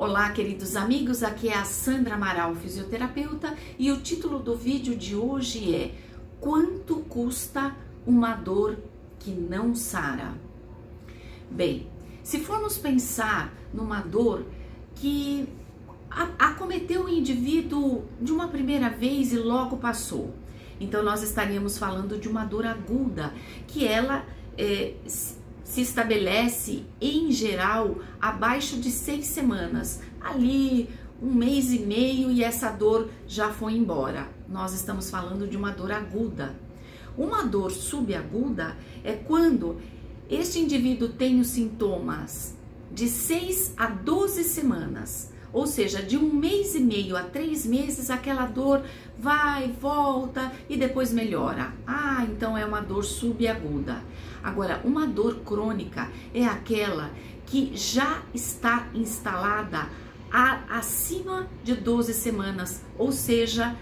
Olá, queridos amigos, aqui é a Sandra Amaral, fisioterapeuta, e o título do vídeo de hoje é Quanto custa uma dor que não sara? Bem, se formos pensar numa dor que acometeu o indivíduo de uma primeira vez e logo passou, então nós estaríamos falando de uma dor aguda, que ela se estabelece em geral abaixo de 6 semanas, ali 1 mês e meio, e essa dor já foi embora. Nós estamos falando de uma dor aguda. Uma dor subaguda é quando este indivíduo tem os sintomas de 6 a 12 semanas, ou seja, de 1 mês e meio a 3 meses, aquela dor vai, volta e depois melhora. Então é uma dor subaguda. Agora, uma dor crônica é aquela que já está instalada acima de 12 semanas, ou seja,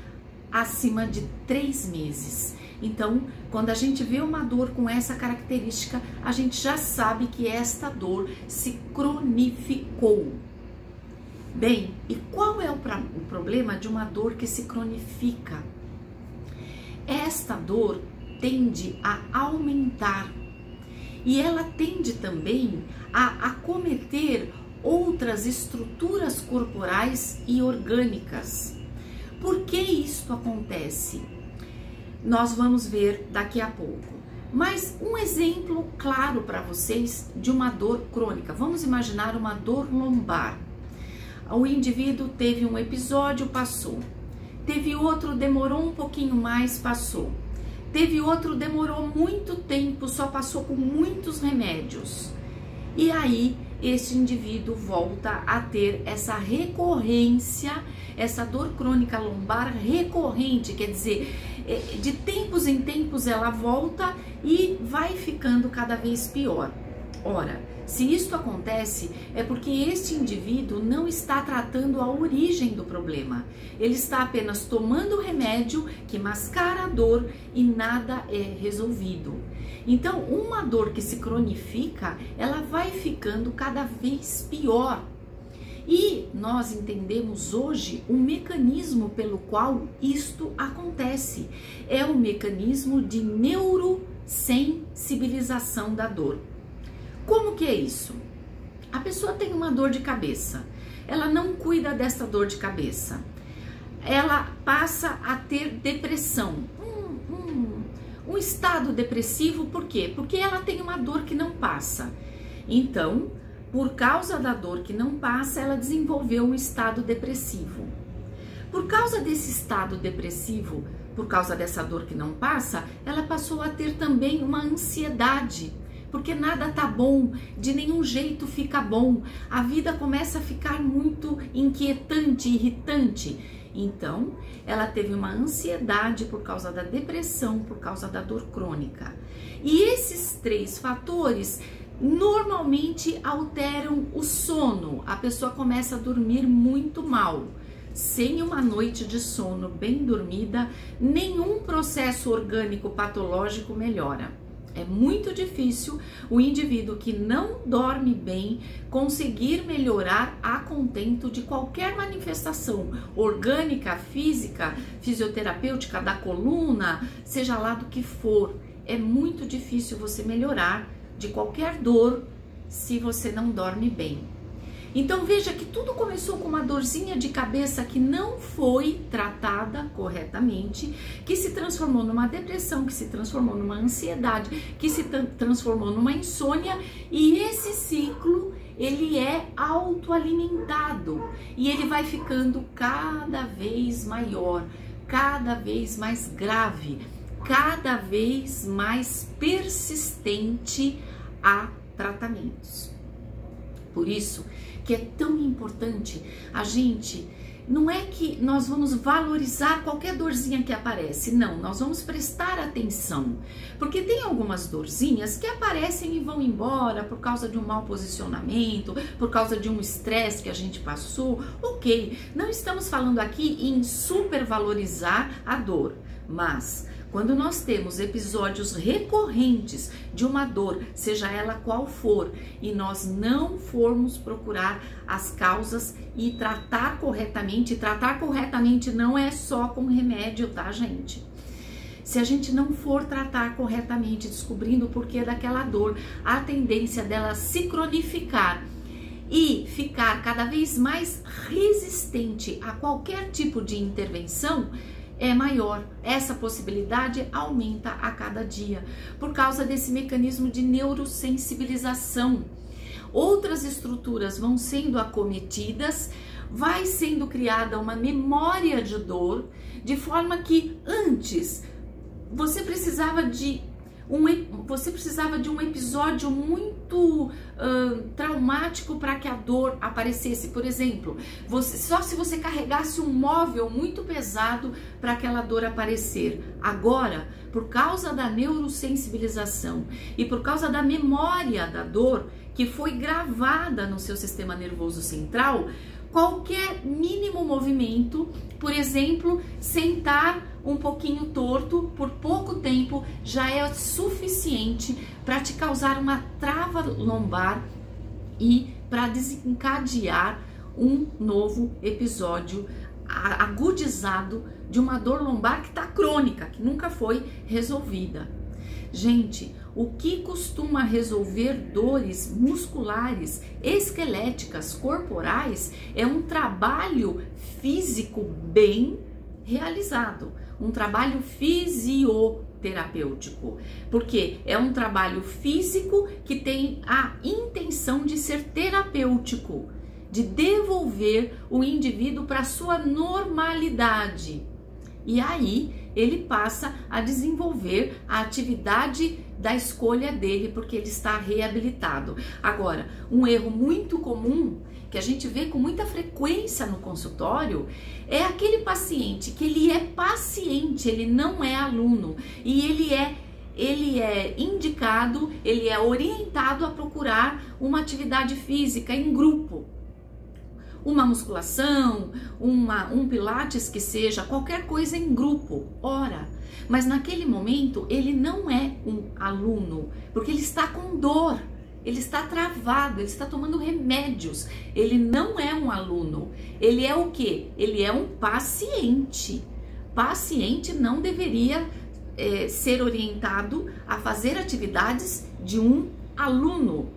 acima de 3 meses. Então, quando a gente vê uma dor com essa característica, a gente já sabe que esta dor se cronificou. Bem, e qual é o problema de uma dor que se cronifica? Esta dor tende a aumentar e ela tende também a acometer outras estruturas corporais e orgânicas. Por que isto acontece? Nós vamos ver daqui a pouco. Mas um exemplo claro para vocês de uma dor crônica. Vamos imaginar uma dor lombar. O indivíduo teve um episódio, passou. Teve outro, demorou um pouquinho mais, passou. Teve outro, demorou muito tempo, só passou com muitos remédios. E aí, esse indivíduo volta a ter essa recorrência, essa dor crônica lombar recorrente, quer dizer, de tempos em tempos ela volta e vai ficando cada vez pior. Ora, se isso acontece, é porque este indivíduo não está tratando a origem do problema. Ele está apenas tomando remédio que mascara a dor e nada é resolvido. Então, uma dor que se cronifica, ela vai ficando cada vez pior. E nós entendemos hoje o mecanismo pelo qual isto acontece. É o mecanismo de neurosensibilização da dor. Como que é isso? A pessoa tem uma dor de cabeça, ela não cuida dessa dor de cabeça, ela passa a ter depressão, um estado depressivo. Por quê? Porque ela tem uma dor que não passa. Então, por causa da dor que não passa, ela desenvolveu um estado depressivo. Por causa desse estado depressivo, por causa dessa dor que não passa, ela passou a ter também uma ansiedade. Porque nada tá bom, de nenhum jeito fica bom, a vida começa a ficar muito inquietante, irritante. Então, ela teve uma ansiedade por causa da depressão, por causa da dor crônica. E esses 3 fatores normalmente alteram o sono. A pessoa começa a dormir muito mal. Sem uma noite de sono bem dormida, nenhum processo orgânico patológico melhora. É muito difícil o indivíduo que não dorme bem conseguir melhorar a contento de qualquer manifestação orgânica, física, fisioterapêutica, da coluna, seja lá do que for. É muito difícil você melhorar de qualquer dor se você não dorme bem. Então veja que tudo começou com uma dorzinha de cabeça que não foi tratada corretamente, que se transformou numa depressão, que se transformou numa ansiedade, que se transformou numa insônia, e esse ciclo ele é autoalimentado e ele vai ficando cada vez maior, cada vez mais grave, cada vez mais persistente a tratamentos. Por isso que é tão importante a gente, não é que nós vamos valorizar qualquer dorzinha que aparece, não, nós vamos prestar atenção, porque tem algumas dorzinhas que aparecem e vão embora por causa de um mau posicionamento, por causa de um estresse que a gente passou, ok, não estamos falando aqui em supervalorizar a dor, mas Quando nós temos episódios recorrentes de uma dor, seja ela qual for, e nós não formos procurar as causas e tratar corretamente não é só com remédio, tá, gente? Se a gente não for tratar corretamente, descobrindo o porquê daquela dor, a tendência dela se cronificar e ficar cada vez mais resistente a qualquer tipo de intervenção é maior. Essa possibilidade aumenta a cada dia por causa desse mecanismo de neurosensibilização. Outras estruturas vão sendo acometidas, vai sendo criada uma memória de dor, de forma que antes você precisava de um episódio muito traumático para que a dor aparecesse. Por exemplo, só se você carregasse um móvel muito pesado para aquela dor aparecer. Agora, por causa da neurosensibilização e por causa da memória da dor que foi gravada no seu sistema nervoso central, qualquer mínimo movimento, por exemplo, sentar um pouquinho torto por pouco tempo, já é suficiente para te causar uma trava lombar e para desencadear um novo episódio agudizado de uma dor lombar que está crônica, que nunca foi resolvida. Gente, o que costuma resolver dores musculares, esqueléticas, corporais é um trabalho físico bem realizado, um trabalho fisioterapêutico, porque é um trabalho físico que tem a intenção de ser terapêutico, de devolver o indivíduo para sua normalidade. E aí ele passa a desenvolver a atividade da escolha dele, porque ele está reabilitado. Agora, um erro muito comum que a gente vê com muita frequência no consultório é aquele paciente que ele é paciente, ele não é aluno, e ele é indicado, ele é orientado a procurar uma atividade física em grupo. Uma musculação, um pilates que seja, qualquer coisa em grupo, ora. Mas naquele momento ele não é um aluno, porque ele está com dor, ele está travado, ele está tomando remédios. Ele não é um aluno, ele é o quê? Ele é um paciente. Paciente não deveria ser orientado a fazer atividades de um aluno.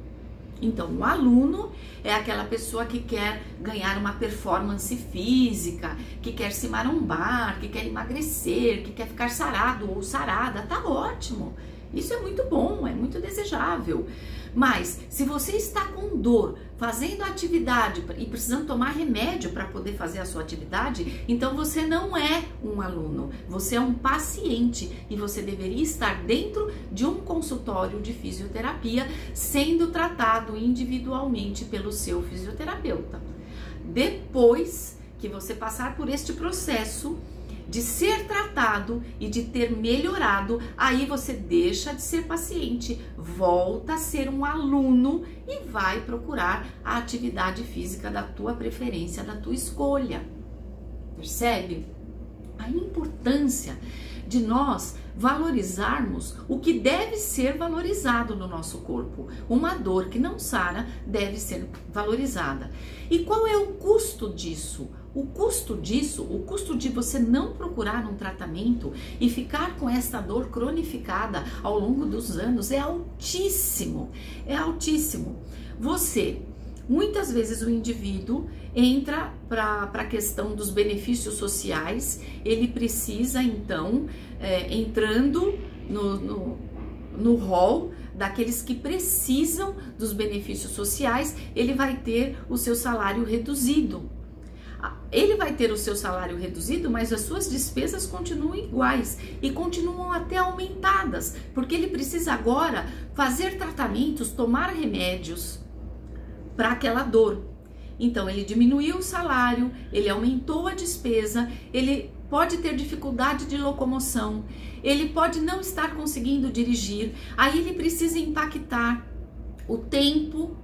Então, o aluno é aquela pessoa que quer ganhar uma performance física, que quer se marombar, que quer emagrecer, que quer ficar sarado ou sarada. Tá ótimo, isso é muito bom, é muito desejável. Mas se você está com dor, fazendo atividade e precisando tomar remédio para poder fazer a sua atividade, então você não é um aluno, você é um paciente e você deveria estar dentro de um consultório de fisioterapia sendo tratado individualmente pelo seu fisioterapeuta. Depois que você passar por este processo de ser tratado e de ter melhorado, aí você deixa de ser paciente, volta a ser um aluno e vai procurar a atividade física da tua preferência, da tua escolha. Percebe? A importância de nós valorizarmos o que deve ser valorizado no nosso corpo. Uma dor que não sara deve ser valorizada. E qual é o custo disso? O custo disso, o custo de você não procurar um tratamento e ficar com essa dor cronificada ao longo dos anos é altíssimo, é altíssimo. Muitas vezes o indivíduo entra para a questão dos benefícios sociais, ele precisa então, entrando no rol daqueles que precisam dos benefícios sociais, ele vai ter o seu salário reduzido. Ele vai ter o seu salário reduzido, mas as suas despesas continuam iguais e continuam até aumentadas, porque ele precisa agora fazer tratamentos, tomar remédios para aquela dor. Então ele diminuiu o salário, ele aumentou a despesa, ele pode ter dificuldade de locomoção, ele pode não estar conseguindo dirigir, aí ele precisa impactar o tempo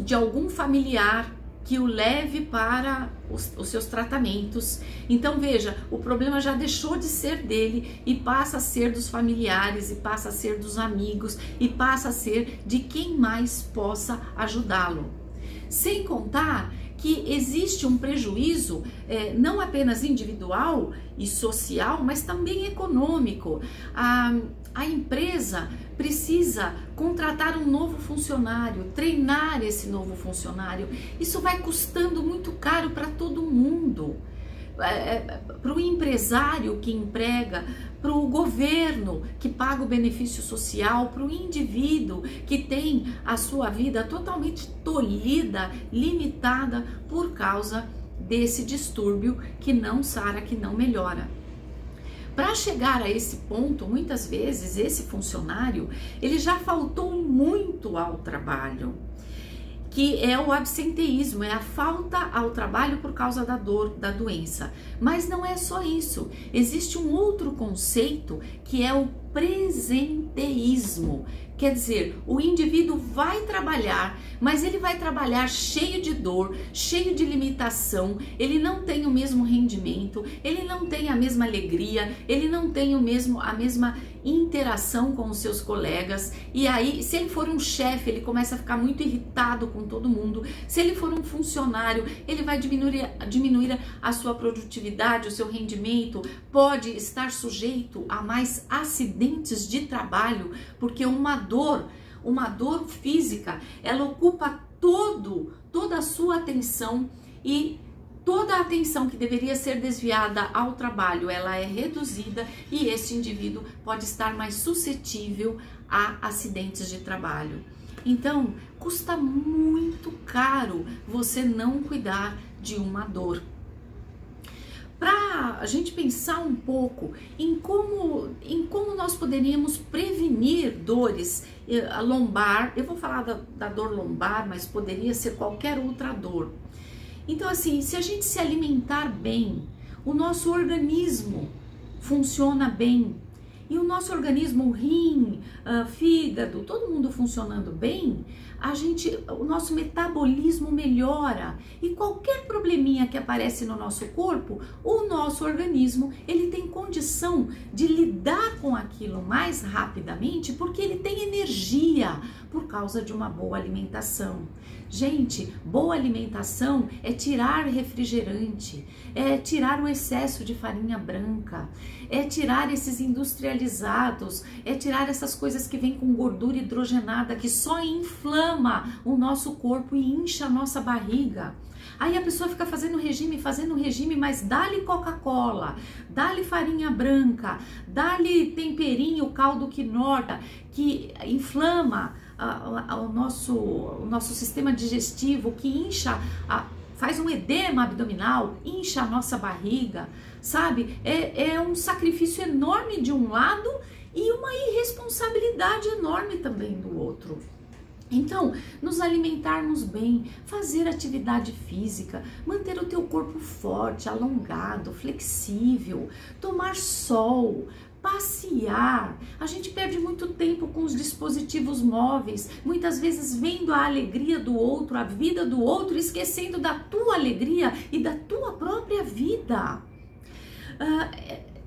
de algum familiar que o leve para os seus tratamentos. Então veja, o problema já deixou de ser dele e passa a ser dos familiares, e passa a ser dos amigos, e passa a ser de quem mais possa ajudá-lo. Sem contar que existe um prejuízo não apenas individual e social, mas também econômico. A empresa precisa contratar um novo funcionário, treinar esse novo funcionário. Isso vai custando muito caro para todo mundo. Para o empresário que emprega, para o governo que paga o benefício social, para o indivíduo que tem a sua vida totalmente tolhida, limitada por causa desse distúrbio que não sara, que não melhora. Para chegar a esse ponto, muitas vezes esse funcionário, ele já faltou muito ao trabalho, que é o absenteísmo, é a falta ao trabalho por causa da dor, da doença. Mas não é só isso, existe um outro conceito que é o presenteísmo. Quer dizer, o indivíduo vai trabalhar, mas ele vai trabalhar cheio de dor, cheio de limitação, ele não tem o mesmo rendimento, ele não tem a mesma alegria, ele não tem a mesma interação com os seus colegas. E aí, se ele for um chefe, ele começa a ficar muito irritado com todo mundo. Se ele for um funcionário, ele vai diminuir a sua produtividade, o seu rendimento, pode estar sujeito a mais acidentes de trabalho, porque uma dor física, ela ocupa toda a sua atenção, e toda a atenção que deveria ser desviada ao trabalho, ela é reduzida, e esse indivíduo pode estar mais suscetível a acidentes de trabalho. Então, custa muito caro você não cuidar de uma dor. Para a gente pensar um pouco em como nós poderíamos prevenir dores lombar, eu vou falar da dor lombar, mas poderia ser qualquer outra dor. Então, assim, se a gente se alimentar bem, o nosso organismo funciona bem, e o nosso organismo, o rim, fígado, todo mundo funcionando bem, o nosso metabolismo melhora, e qualquer probleminha que aparece no nosso corpo, o nosso organismo, ele tem condição de lidar com aquilo mais rapidamente, porque ele tem energia por causa de uma boa alimentação. Gente, boa alimentação é tirar refrigerante, é tirar o excesso de farinha branca, é tirar esses industrializados, é tirar essas coisas que vêm com gordura hidrogenada, que só inflama o nosso corpo e incha a nossa barriga. Aí a pessoa fica fazendo regime, mas dá-lhe Coca-Cola, dá-lhe farinha branca, dá-lhe temperinho, caldo quinoa, que inflama o nosso sistema digestivo, que incha, faz um edema abdominal, incha a nossa barriga, sabe? É um sacrifício enorme de um lado e uma irresponsabilidade enorme também do outro. Então, nos alimentarmos bem, fazer atividade física, manter o teu corpo forte, alongado, flexível, tomar sol, passear. A gente perde muito tempo com os dispositivos móveis, muitas vezes vendo a alegria do outro, a vida do outro, esquecendo da tua alegria e da tua própria vida.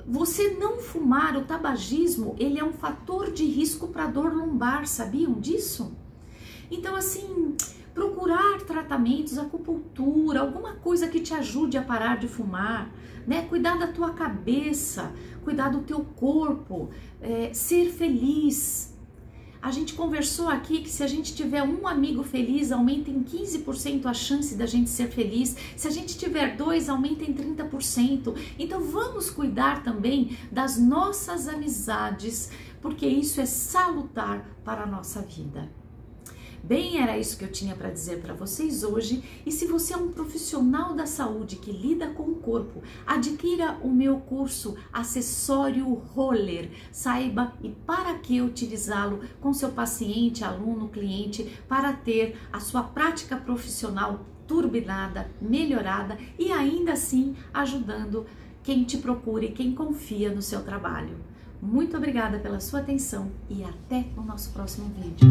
Você não fumar, o tabagismo, ele é um fator de risco para dor lombar, sabiam disso? Então, assim, procurar tratamentos, acupuntura, alguma coisa que te ajude a parar de fumar, né? Cuidar da tua cabeça, cuidar do teu corpo, ser feliz. A gente conversou aqui que se a gente tiver um amigo feliz, aumenta em 15% a chance da gente ser feliz. Se a gente tiver 2, aumenta em 30%. Então vamos cuidar também das nossas amizades, porque isso é salutar para a nossa vida. Bem, era isso que eu tinha para dizer para vocês hoje. E se você é um profissional da saúde que lida com o corpo, adquira o meu curso Acessório Roller. Saiba e para que utilizá-lo com seu paciente, aluno, cliente, para ter a sua prática profissional turbinada, melhorada e ainda assim ajudando quem te procura e quem confia no seu trabalho. Muito obrigada pela sua atenção e até o nosso próximo vídeo.